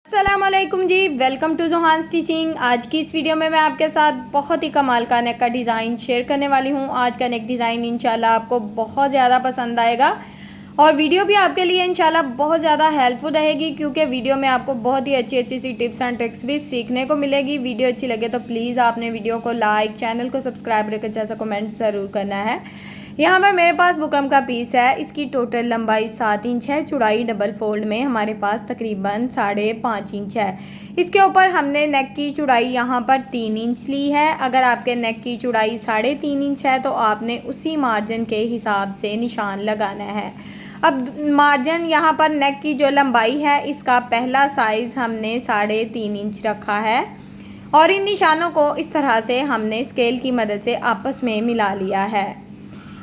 अस्सलामुअलैकुम जी, welcome to Johan stitching. आज की इस वीडियो में मैं आपके साथ बहुत ही कमाल का नेक का डिज़ाइन शेयर करने वाली हूँ। आज का नेक डिज़ाइन इंशाल्लाह आपको बहुत ज़्यादा पसंद आएगा और वीडियो भी आपके लिए इंशाल्लाह बहुत ज़्यादा हेल्पफुल रहेगी, क्योंकि वीडियो में आपको बहुत ही अच्छी अच्छी सी टिप्स एंड ट्रिक्स भी सीखने को मिलेगी। वीडियो अच्छी लगे तो प्लीज़ आपने वीडियो को लाइक, चैनल को सब्सक्राइब रखकर जैसा कमेंट ज़रूर करना है। यहाँ पर मेरे पास बुकरम का पीस है। इसकी टोटल लंबाई 7 इंच है, चौड़ाई डबल फोल्ड में हमारे पास तकरीबन 5.5 इंच है। इसके ऊपर हमने नेक की चौड़ाई यहाँ पर 3 इंच ली है। अगर आपके नेक की चौड़ाई 3.5 इंच है तो आपने उसी मार्जिन के हिसाब से निशान लगाना है। अब मार्जिन यहाँ पर नेक की जो लंबाई है इसका पहला साइज़ हमने 3.5 इंच रखा है और इन निशानों को इस तरह से हमने स्केल की मदद से आपस में मिला लिया है।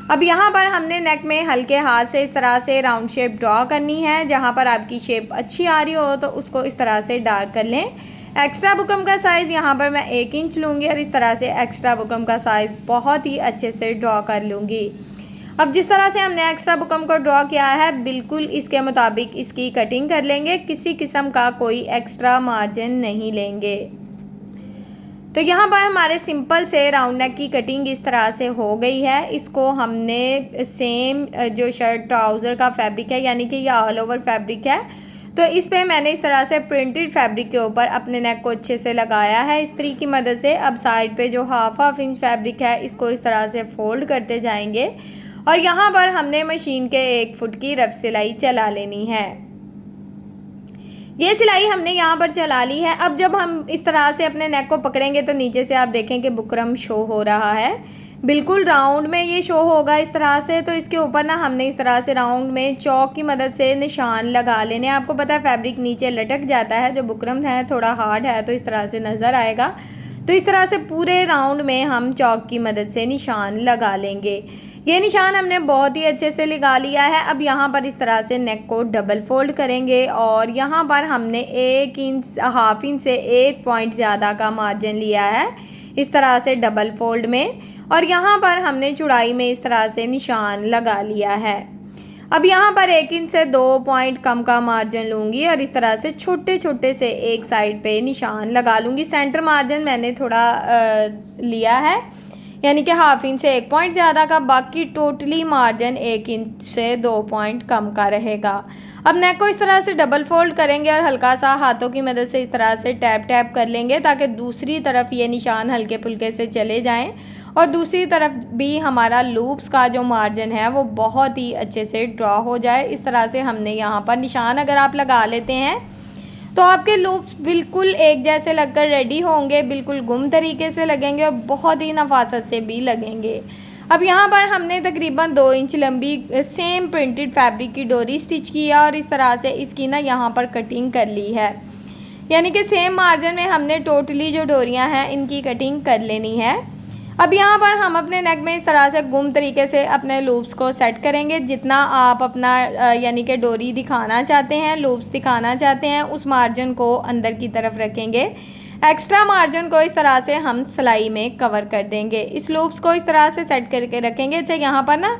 अब यहाँ पर हमने नेक में हल्के हाथ से इस तरह से राउंड शेप ड्रॉ करनी है। जहाँ पर आपकी शेप अच्छी आ रही हो तो उसको इस तरह से डार्क कर लें। एक्स्ट्रा बुकरम का साइज़ यहाँ पर मैं 1 इंच लूँगी और इस तरह से एक्स्ट्रा बुकरम का साइज़ बहुत ही अच्छे से ड्रॉ कर लूँगी। अब जिस तरह से हमने एक्स्ट्रा बुकरम को ड्रॉ किया है बिल्कुल इसके मुताबिक इसकी कटिंग कर लेंगे। किसी किस्म का कोई एक्स्ट्रा मार्जिन नहीं लेंगे। तो यहाँ पर हमारे सिंपल से राउंड नेक की कटिंग इस तरह से हो गई है। इसको हमने सेम जो शर्ट ट्राउज़र का फैब्रिक है, यानी कि ये ऑल ओवर फैब्रिक है, तो इस पे मैंने इस तरह से प्रिंटेड फैब्रिक के ऊपर अपने नेक को अच्छे से लगाया है इस्त्री की मदद से। अब साइड पे जो हाफ इंच फैब्रिक है इसको इस तरह से फोल्ड करते जाएंगे और यहाँ पर हमने मशीन के 1 फुट की रफ सिलाई चला लेनी है। ये सिलाई हमने यहाँ पर चला ली है। अब जब हम इस तरह से अपने नेक को पकड़ेंगे तो नीचे से आप देखें कि बुकरम शो हो रहा है, बिल्कुल राउंड में ये शो होगा इस तरह से। तो इसके ऊपर ना हमने इस तरह से राउंड में चौक की मदद से निशान लगा लेने। आपको पता है फैब्रिक नीचे लटक जाता है, जो बुकरम है थोड़ा हार्ड है तो इस तरह से नज़र आएगा। तो इस तरह से पूरे राउंड में हम चौक की मदद से निशान लगा लेंगे। ये निशान हमने बहुत ही अच्छे से लगा लिया है। अब यहाँ पर इस तरह से नेक को डबल फोल्ड करेंगे और यहाँ पर हमने 1 इंच हाफ इंच से 1 पॉइंट ज़्यादा का मार्जिन लिया है इस तरह से डबल फोल्ड में, और यहाँ पर हमने चौड़ाई में इस तरह से निशान लगा लिया है। अब यहाँ पर 1 इंच से 2 पॉइंट कम का मार्जिन लूँगी और इस तरह से छोटे छोटे से एक साइड पे निशान लगा लूँगी। सेंटर मार्जिन मैंने थोड़ा लिया है, यानी कि हाफ इंच से 1 पॉइंट ज़्यादा का, बाकी टोटली मार्जिन 1 इंच से 2 पॉइंट कम का रहेगा। अब नेक को इस तरह से डबल फोल्ड करेंगे और हल्का सा हाथों की मदद से इस तरह से टैप टैप कर लेंगे ताकि दूसरी तरफ ये निशान हल्के फुल्के से चले जाएं और दूसरी तरफ भी हमारा लूप्स का जो मार्जिन है वो बहुत ही अच्छे से ड्रॉ हो जाए। इस तरह से हमने यहाँ पर निशान अगर आप लगा लेते हैं तो आपके लूप्स बिल्कुल एक जैसे लगकर रेडी होंगे, बिल्कुल गुम तरीके से लगेंगे और बहुत ही नफासत से भी लगेंगे। अब यहाँ पर हमने तकरीबन 2 इंच लंबी सेम प्रिंटेड फैब्रिक की डोरी स्टिच किया और इस तरह से इसकी ना यहाँ पर कटिंग कर ली है, यानी कि सेम मार्जिन में हमने टोटली जो डोरियाँ हैं इनकी कटिंग कर लेनी है। अब यहाँ पर हम अपने नेक में इस तरह से गुम तरीके से अपने लूप्स को सेट करेंगे। जितना आप अपना यानी कि डोरी दिखाना चाहते हैं, लूप्स दिखाना चाहते हैं, उस मार्जिन को अंदर की तरफ रखेंगे। एक्स्ट्रा मार्जिन को इस तरह से हम सिलाई में कवर कर देंगे। इस लूप्स को इस तरह से सेट करके रखेंगे। अच्छा, यहाँ पर ना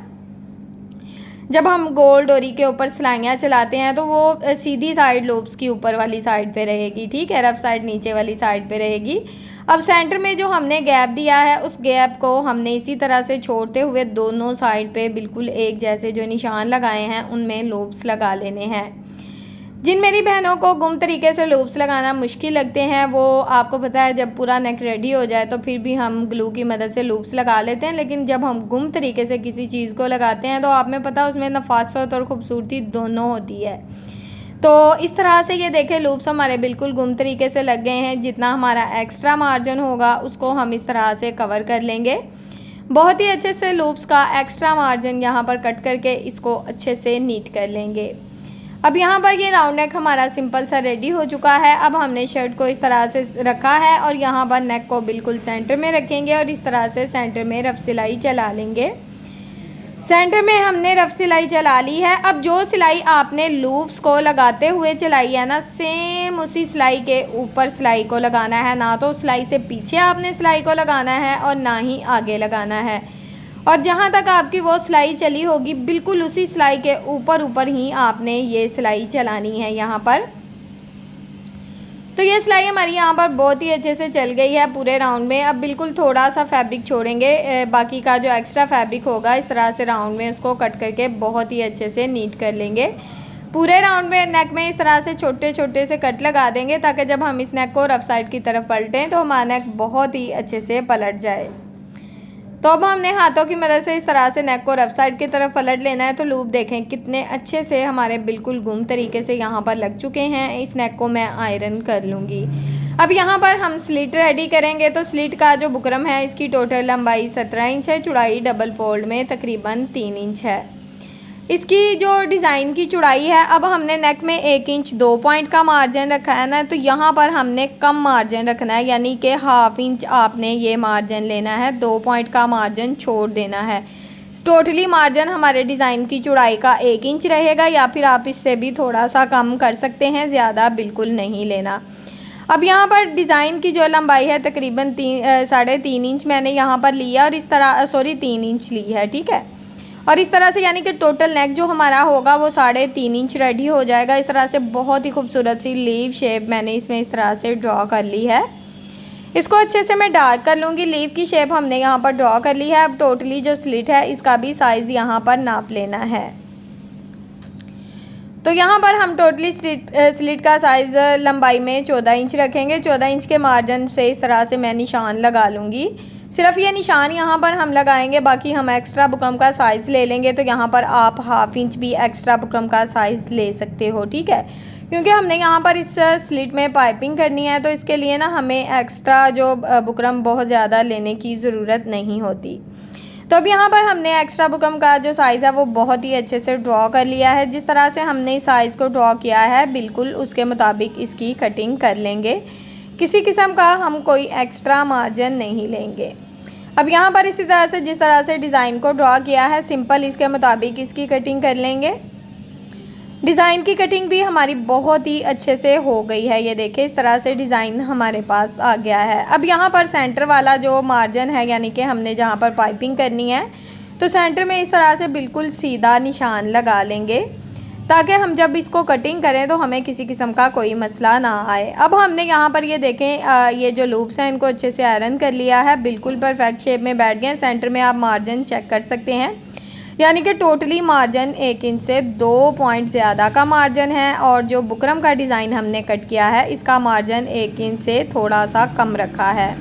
जब हम गोल डोरी के ऊपर सिलाइयाँ चलाते हैं तो वो सीधी साइड लूप्स की ऊपर वाली साइड पे रहेगी, ठीक है, रफ साइड नीचे वाली साइड पे रहेगी। अब सेंटर में जो हमने गैप दिया है उस गैप को हमने इसी तरह से छोड़ते हुए दोनों साइड पे बिल्कुल एक जैसे जो निशान लगाए हैं उनमें लूप्स लगा लेने हैं। जिन मेरी बहनों को गुम तरीके से लूप्स लगाना मुश्किल लगते हैं वो, आपको पता है, जब पूरा नेक रेडी हो जाए तो फिर भी हम ग्लू की मदद से लूप्स लगा लेते हैं, लेकिन जब हम गुम तरीके से किसी चीज़ को लगाते हैं तो आप में पता है उसमें नफासत और ख़ूबसूरती दोनों होती है। तो इस तरह से ये देखें लूप्स हमारे बिल्कुल गुम तरीके से लग गए हैं। जितना हमारा एक्स्ट्रा मार्जिन होगा उसको हम इस तरह से कवर कर लेंगे। बहुत ही अच्छे से लूप्स का एक्स्ट्रा मार्जिन यहाँ पर कट करके इसको अच्छे से नीट कर लेंगे। अब यहाँ पर ये राउंड नेक हमारा सिंपल सा रेडी हो चुका है। अब हमने शर्ट को इस तरह से रखा है और यहाँ पर नेक को बिल्कुल सेंटर में रखेंगे और इस तरह से सेंटर में रफ सिलाई चला लेंगे। सेंटर में हमने रफ सिलाई चला ली है। अब जो सिलाई आपने लूप्स को लगाते हुए चलाई है ना, सेम उसी सिलाई के ऊपर सिलाई को लगाना है। ना तो सिलाई से पीछे आपने सिलाई को लगाना है और ना ही आगे लगाना है, और जहाँ तक आपकी वो सिलाई चली होगी बिल्कुल उसी सिलाई के ऊपर ही आपने ये सिलाई चलानी है। यहाँ पर तो ये सिलाई हमारी यहाँ पर बहुत ही अच्छे से चल गई है पूरे राउंड में। अब बिल्कुल थोड़ा सा फैब्रिक छोड़ेंगे, बाकी का जो एक्स्ट्रा फैब्रिक होगा इस तरह से राउंड में उसको कट करके बहुत ही अच्छे से नीट कर लेंगे। पूरे राउंड में नेक में इस तरह से छोटे छोटे से कट लगा देंगे ताकि जब हम इस नेक को रफ साइड की तरफ पलटें तो हमारा नेक बहुत ही अच्छे से पलट जाए। तो अब हमने हाथों की मदद से इस तरह से नेक को रफ साइड की तरफ पलट लेना है। तो लूप देखें कितने अच्छे से हमारे बिल्कुल गुम तरीके से यहाँ पर लग चुके हैं। इस नेक को मैं आयरन कर लूँगी। अब यहाँ पर हम स्लिट रेडी करेंगे। तो स्लिट का जो बुकरम है इसकी टोटल लंबाई 17 इंच है, चौड़ाई डबल फोल्ड में तकरीबन 3 इंच है। इसकी जो डिज़ाइन की चौड़ाई है, अब हमने नेक में 1 इंच 2 पॉइंट का मार्जिन रखा है ना, तो यहाँ पर हमने कम मार्जिन रखना है, यानी कि हाफ इंच आपने ये मार्जिन लेना है, 2 पॉइंट का मार्जिन छोड़ देना है। टोटली मार्जिन हमारे डिज़ाइन की चौड़ाई का 1 इंच रहेगा, या फिर आप इससे भी थोड़ा सा कम कर सकते हैं, ज़्यादा बिल्कुल नहीं लेना। अब यहाँ पर डिज़ाइन की जो लंबाई है तकरीबन 3.5 इंच मैंने यहाँ पर लिया, और इस तरह 3 इंच ली है, ठीक है। और इस तरह से यानी कि टोटल नेक जो हमारा होगा वो 3.5 इंच रेडी हो जाएगा। इस तरह से बहुत ही खूबसूरत सी लीव शेप मैंने इसमें इस तरह से ड्रॉ कर ली है। इसको अच्छे से मैं डार्क कर लूँगी। लीव की शेप हमने यहाँ पर ड्रॉ कर ली है। अब टोटली जो स्लिट है इसका भी साइज़ यहाँ पर नाप लेना है। तो यहाँ पर हम टोटली स्लिट का साइज़ लंबाई में 14 इंच रखेंगे। 14 इंच के मार्जिन से इस तरह से मैं निशान लगा लूँगी। सिर्फ ये निशान यहाँ पर हम लगाएंगे, बाकी हम एक्स्ट्रा बुकरम का साइज़ ले लेंगे। तो यहाँ पर आप हाफ इंच भी एक्स्ट्रा बुकरम का साइज़ ले सकते हो, ठीक है, क्योंकि हमने यहाँ पर इस स्लिट में पाइपिंग करनी है। तो इसके लिए ना हमें एक्स्ट्रा जो बुकरम बहुत ज़्यादा लेने की ज़रूरत नहीं होती। तो अब यहाँ पर हमने एक्स्ट्रा बुकरम का जो साइज़ है वो बहुत ही अच्छे से ड्रॉ कर लिया है। जिस तरह से हमने साइज़ को ड्रॉ किया है बिल्कुल उसके मुताबिक इसकी कटिंग कर लेंगे। किसी किस्म का हम कोई एक्स्ट्रा मार्जिन नहीं लेंगे। अब यहाँ पर इसी तरह से जिस तरह से डिज़ाइन को ड्रॉ किया है सिंपल इसके मुताबिक इसकी कटिंग कर लेंगे। डिज़ाइन की कटिंग भी हमारी बहुत ही अच्छे से हो गई है। ये देखिए इस तरह से डिज़ाइन हमारे पास आ गया है। अब यहाँ पर सेंटर वाला जो मार्जिन है, यानी कि हमने जहाँ पर पाइपिंग करनी है, तो सेंटर में इस तरह से बिल्कुल सीधा निशान लगा लेंगे ताकि हम जब इसको कटिंग करें तो हमें किसी किस्म का कोई मसला ना आए। अब हमने यहाँ पर ये देखें ये जो लूप्स हैं इनको अच्छे से आयरन कर लिया है, बिल्कुल परफेक्ट शेप में बैठ गए। सेंटर में आप मार्जिन चेक कर सकते हैं, यानी कि टोटली मार्जिन 1 इंच से 2 पॉइंट ज़्यादा का मार्जिन है। और जो बुकरम का डिज़ाइन हमने कट किया है इसका मार्जिन 1 इंच से थोड़ा सा कम रखा है।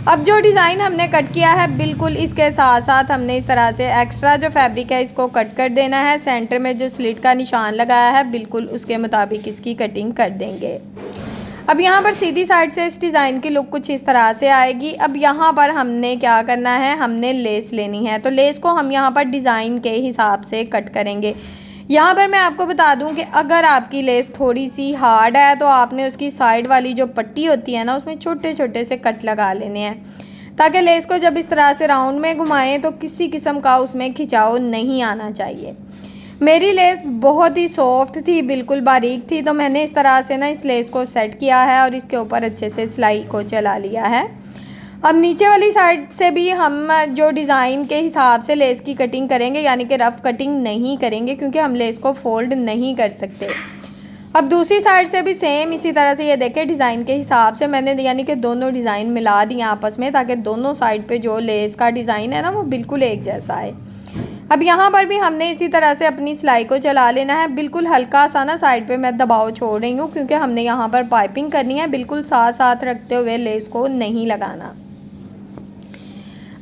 अब जो डिज़ाइन हमने कट किया है बिल्कुल इसके साथ साथ हमने इस तरह से एक्स्ट्रा जो फैब्रिक है इसको कट कर देना है। सेंटर में जो स्लिट का निशान लगाया है बिल्कुल उसके मुताबिक इसकी कटिंग कर देंगे। अब यहाँ पर सीधी साइड से इस डिज़ाइन की लुक कुछ इस तरह से आएगी। अब यहाँ पर हमने क्या करना है, हमने लेस लेनी है। तो लेस को हम यहाँ पर डिज़ाइन के हिसाब से कट करेंगे। यहाँ पर मैं आपको बता दूँ कि अगर आपकी लेस थोड़ी सी हार्ड है तो आपने उसकी साइड वाली जो पट्टी होती है ना उसमें छोटे छोटे से कट लगा लेने हैं ताकि लेस को जब इस तरह से राउंड में घुमाएं तो किसी किस्म का उसमें खिंचाव नहीं आना चाहिए। मेरी लेस बहुत ही सॉफ्ट थी, बिल्कुल बारीक थी, तो मैंने इस तरह से ना इस लेस को सेट किया है और इसके ऊपर अच्छे से सिलाई को चला लिया है। अब नीचे वाली साइड से भी हम जो डिज़ाइन के हिसाब से लेस की कटिंग करेंगे, यानी कि रफ़ कटिंग नहीं करेंगे क्योंकि हम लेस को फोल्ड नहीं कर सकते। अब दूसरी साइड से भी सेम इसी तरह से ये देखें डिज़ाइन के हिसाब से मैंने यानी कि दोनों डिज़ाइन मिला दिए आपस में ताकि दोनों साइड पे जो लेस का डिज़ाइन है ना वो बिल्कुल एक जैसा है। अब यहाँ पर भी हमने इसी तरह से अपनी सिलाई को चला लेना है। बिल्कुल हल्का सा ना साइड पे मैं दबाव छोड़ रही हूँ क्योंकि हमने यहाँ पर पाइपिंग करनी है, बिल्कुल साथ साथ रखते हुए लेस को नहीं लगाना।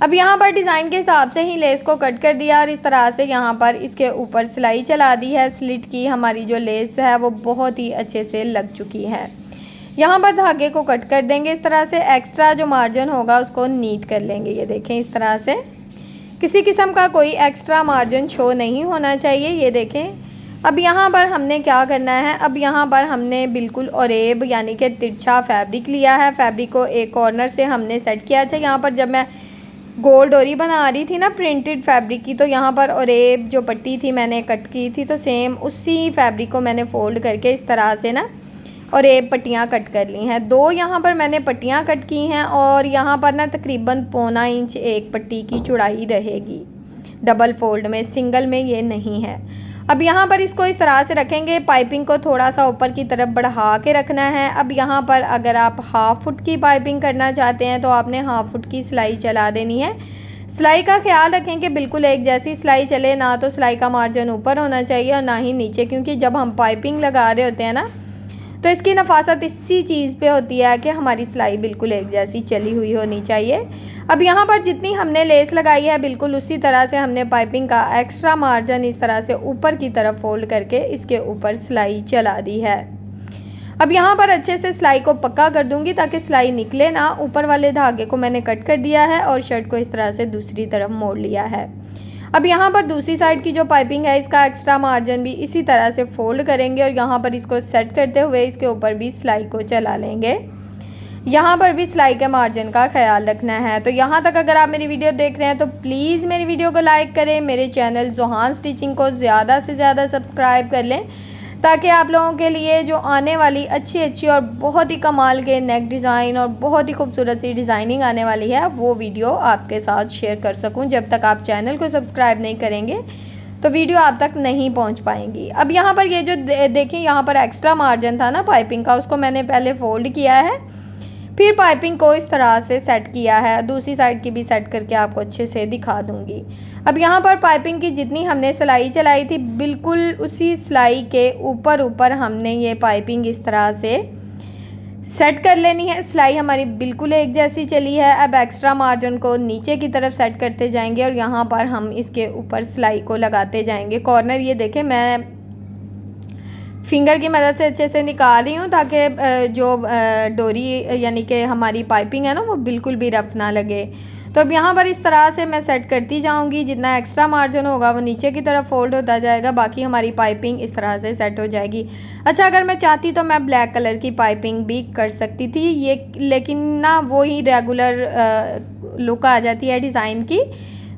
अब यहाँ पर डिज़ाइन के हिसाब से ही लेस को कट कर दिया और इस तरह से यहाँ पर इसके ऊपर सिलाई चला दी है। स्लिट की हमारी जो लेस है वो बहुत ही अच्छे से लग चुकी है। यहाँ पर धागे को कट कर देंगे इस तरह से। एक्स्ट्रा जो मार्जिन होगा उसको नीट कर लेंगे। ये देखें इस तरह से किसी किस्म का कोई एक्स्ट्रा मार्जिन शो नहीं होना चाहिए। ये देखें। अब यहाँ पर हमने क्या करना है, अब यहाँ पर हमने बिल्कुल ओरेब यानी कि तिरछा फैब्रिक लिया है। फैब्रिक को एक कॉर्नर से हमने सेट किया। अच्छा, यहाँ पर जब मैं गोल डोरी बना रही थी ना प्रिंटेड फैब्रिक की, तो यहाँ पर ओरेब जो पट्टी थी मैंने कट की थी, तो सेम उसी फैब्रिक को मैंने फ़ोल्ड करके इस तरह से ना ओरेब पट्टियाँ कट कर ली हैं। 2 यहाँ पर मैंने पट्टियाँ कट की हैं और यहाँ पर ना तकरीबन 1.25 इंच एक पट्टी की चौड़ाई रहेगी डबल फोल्ड में, सिंगल में ये नहीं है। अब यहाँ पर इसको इस तरह से रखेंगे, पाइपिंग को थोड़ा सा ऊपर की तरफ बढ़ा के रखना है। अब यहाँ पर अगर आप हाफ फुट की पाइपिंग करना चाहते हैं तो आपने हाफ फुट की सिलाई चला देनी है। सिलाई का ख्याल रखें कि बिल्कुल एक जैसी सिलाई चले, ना तो सिलाई का मार्जिन ऊपर होना चाहिए और ना ही नीचे, क्योंकि जब हम पाइपिंग लगा रहे होते हैं ना तो इसकी नफासत इसी चीज़ पे होती है कि हमारी सिलाई बिल्कुल एक जैसी चली हुई होनी चाहिए। अब यहाँ पर जितनी हमने लेस लगाई है बिल्कुल उसी तरह से हमने पाइपिंग का एक्स्ट्रा मार्जिन इस तरह से ऊपर की तरफ फोल्ड करके इसके ऊपर सिलाई चला दी है। अब यहाँ पर अच्छे से सिलाई को पक्का कर दूंगी ताकि सिलाई निकले ना। ऊपर वाले धागे को मैंने कट कर दिया है और शर्ट को इस तरह से दूसरी तरफ मोड़ लिया है। अब यहाँ पर दूसरी साइड की जो पाइपिंग है इसका एक्स्ट्रा मार्जिन भी इसी तरह से फोल्ड करेंगे और यहाँ पर इसको सेट करते हुए इसके ऊपर भी सिलाई को चला लेंगे। यहाँ पर भी सिलाई के मार्जिन का ख्याल रखना है। तो यहाँ तक अगर आप मेरी वीडियो देख रहे हैं तो प्लीज़ मेरी वीडियो को लाइक करें, मेरे चैनल जोहान स्टिचिंग को ज़्यादा से ज़्यादा सब्सक्राइब कर लें ताकि आप लोगों के लिए जो आने वाली अच्छी और बहुत ही कमाल के नेक डिज़ाइन और बहुत ही खूबसूरत सी डिज़ाइनिंग आने वाली है वो वीडियो आपके साथ शेयर कर सकूं। जब तक आप चैनल को सब्सक्राइब नहीं करेंगे तो वीडियो आप तक नहीं पहुंच पाएंगी। अब यहाँ पर ये जो देखें यहाँ पर एक्स्ट्रा मार्जिन था ना पाइपिंग का, उसको मैंने पहले फ़ोल्ड किया है, फिर पाइपिंग को इस तरह से सेट किया है। दूसरी साइड की भी सेट करके आपको अच्छे से दिखा दूंगी। अब यहाँ पर पाइपिंग की जितनी हमने सिलाई चलाई थी बिल्कुल उसी सिलाई के ऊपर हमने ये पाइपिंग इस तरह से सेट कर लेनी है। सिलाई हमारी बिल्कुल एक जैसी चली है। अब एक्स्ट्रा मार्जिन को नीचे की तरफ सेट करते जाएंगे और यहाँ पर हम इसके ऊपर सिलाई को लगाते जाएंगे। कॉर्नर ये देखें मैं फिंगर की मदद से अच्छे से निकाल रही हूँ ताकि जो डोरी यानी कि हमारी पाइपिंग है ना वो बिल्कुल भी रफ ना लगे। तो अब यहाँ पर इस तरह से मैं सेट करती जाऊँगी, जितना एक्स्ट्रा मार्जिन होगा वो नीचे की तरफ फोल्ड होता जाएगा, बाकी हमारी पाइपिंग इस तरह से सेट हो जाएगी। अच्छा, अगर मैं चाहती तो मैं ब्लैक कलर की पाइपिंग भी कर सकती थी ये, लेकिन ना वो ही रेगुलर लुक आ जाती है डिज़ाइन की।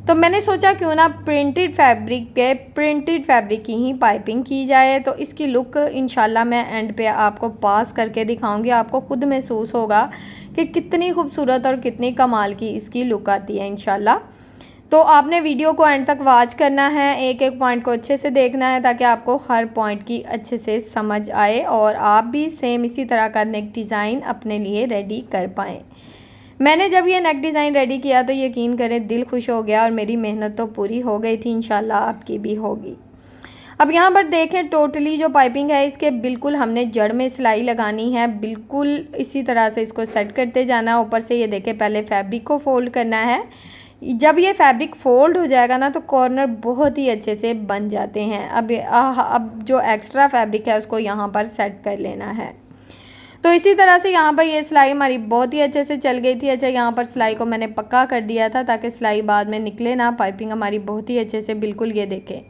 तो मैंने सोचा क्यों ना प्रिंटेड फैब्रिक की ही पाइपिंग की जाए। तो इसकी लुक इंशाल्लाह मैं एंड पे आपको पास करके दिखाऊंगी। आपको खुद महसूस होगा कि कितनी खूबसूरत और कितनी कमाल की इसकी लुक आती है इंशाल्लाह। तो आपने वीडियो को एंड तक वॉच करना है, एक एक पॉइंट को अच्छे से देखना है ताकि आपको हर पॉइंट की अच्छे से समझ आए और आप भी सेम इसी तरह का नेक डिज़ाइन अपने लिए रेडी कर पाएँ। मैंने जब ये नेक डिज़ाइन रेडी किया तो यकीन करें दिल खुश हो गया और मेरी मेहनत तो पूरी हो गई थी, इंशाल्लाह आपकी भी होगी। अब यहाँ पर देखें टोटली जो पाइपिंग है इसके बिल्कुल हमने जड़ में सिलाई लगानी है, बिल्कुल इसी तरह से इसको सेट करते जाना है। ऊपर से ये देखें पहले फैब्रिक को फोल्ड करना है। जब ये फैब्रिक फोल्ड हो जाएगा ना तो कॉर्नर बहुत ही अच्छे से बन जाते हैं। अब जो एक्स्ट्रा फैब्रिक है उसको यहाँ पर सेट कर लेना है। तो इसी तरह से यहाँ पर ये सिलाई हमारी बहुत ही अच्छे से चल गई थी। अच्छा, यहाँ पर सिलाई को मैंने पक्का कर दिया था ताकि सिलाई बाद में निकले ना। पाइपिंग हमारी बहुत ही अच्छे से बिल्कुल ये देखें।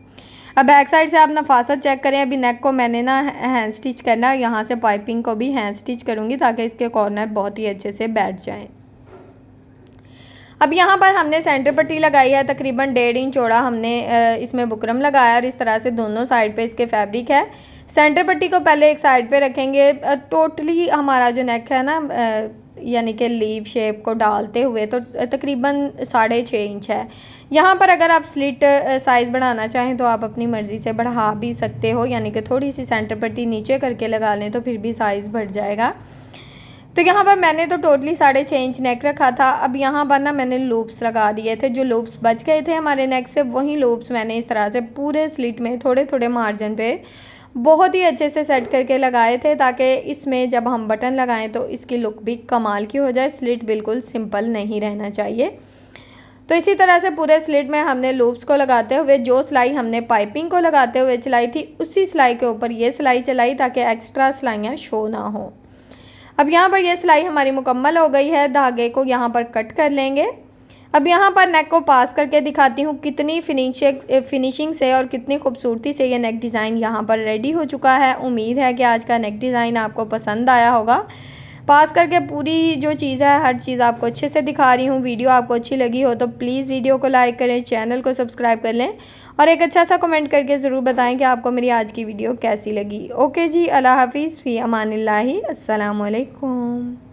अब बैक साइड से आप नफासत चेक करें। अभी नेक को मैंने ना हैंड स्टिच करना है, यहाँ से पाइपिंग को भी हैंड स्टिच करूँगी ताकि इसके कॉर्नर बहुत ही अच्छे से बैठ जाएँ। अब यहाँ पर हमने सेंटर पट्टी लगाई है, तकरीबन 1.5 इंच चौड़ा हमने इसमें बुकरम लगाया और इस तरह से दोनों साइड पे इसके फैब्रिक है। सेंटर पट्टी को पहले एक साइड पे रखेंगे। टोटली हमारा जो नेक है ना यानी कि लीव शेप को डालते हुए तो तकरीबन 6.5 इंच है। यहाँ पर अगर आप स्लिट साइज़ बढ़ाना चाहें तो आप अपनी मर्ज़ी से बढ़ा भी सकते हो, यानी कि थोड़ी सी सेंटर पट्टी नीचे करके लगा लें तो फिर भी साइज़ बढ़ जाएगा। तो यहाँ पर मैंने तो टोटली 6.5 इंच नेक रखा था। अब यहाँ पर ना मैंने लूप्स लगा दिए थे, जो लूप्स बच गए थे हमारे नेक से वही लूप्स मैंने इस तरह से पूरे स्लिट में थोड़े थोड़े मार्जिन पे बहुत ही अच्छे से सेट करके लगाए थे ताकि इसमें जब हम बटन लगाएं तो इसकी लुक भी कमाल की हो जाए। स्लिट बिल्कुल सिंपल नहीं रहना चाहिए। तो इसी तरह से पूरे स्लिट में हमने लूप्स को लगाते हुए जो सिलाई हमने पाइपिंग को लगाते हुए चलाई थी उसी सिलाई के ऊपर ये सिलाई चलाई ताकि एक्स्ट्रा सिलाइयाँ शो ना हो। अब यहाँ पर ये सिलाई हमारी मुकम्मल हो गई है। धागे को यहाँ पर कट कर लेंगे। अब यहाँ पर नेक को पास करके दिखाती हूँ कितनी फिनिशिंग से और कितनी खूबसूरती से ये नेक डिज़ाइन यहाँ पर रेडी हो चुका है। उम्मीद है कि आज का नेक डिज़ाइन आपको पसंद आया होगा। पास करके पूरी जो चीज़ है हर चीज़ आपको अच्छे से दिखा रही हूँ। वीडियो आपको अच्छी लगी हो तो प्लीज़ वीडियो को लाइक करें, चैनल को सब्सक्राइब कर लें और एक अच्छा सा कमेंट करके ज़रूर बताएं कि आपको मेरी आज की वीडियो कैसी लगी। ओके जी, अल्लाह हाफिज़, फ़ी अमानिल्लाहि, अस्सलाम वालेकुम।